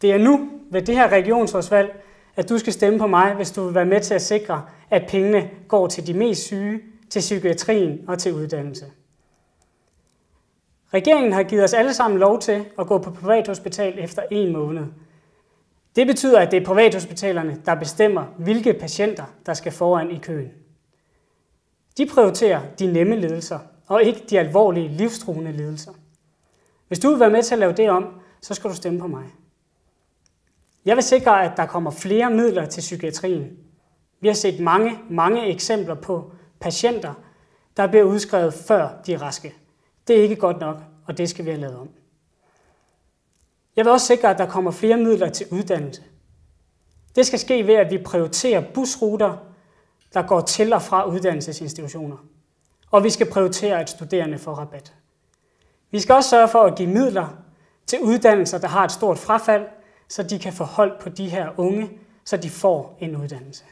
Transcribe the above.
Det er nu ved det her regionsrådsvalg, at du skal stemme på mig, hvis du vil være med til at sikre, at pengene går til de mest syge, til psykiatrien og til uddannelse. Regeringen har givet os alle sammen lov til at gå på privathospital efter 1 måned. Det betyder, at det er privathospitalerne, der bestemmer, hvilke patienter, der skal foran i køen. De prioriterer de nemme lidelser, og ikke de alvorlige, livstruende lidelser. Hvis du vil være med til at lave det om, så skal du stemme på mig. Jeg vil sikre, at der kommer flere midler til psykiatrien. Vi har set mange eksempler på patienter, der bliver udskrevet før de er raske. Det er ikke godt nok, og det skal vi have lavet om. Jeg vil også sikre, at der kommer flere midler til uddannelse. Det skal ske ved, at vi prioriterer busruter, der går til og fra uddannelsesinstitutioner. Og vi skal prioritere, at studerende får rabat. Vi skal også sørge for at give midler til uddannelser, der har et stort frafald, så de kan få hold på de her unge, så de får en uddannelse.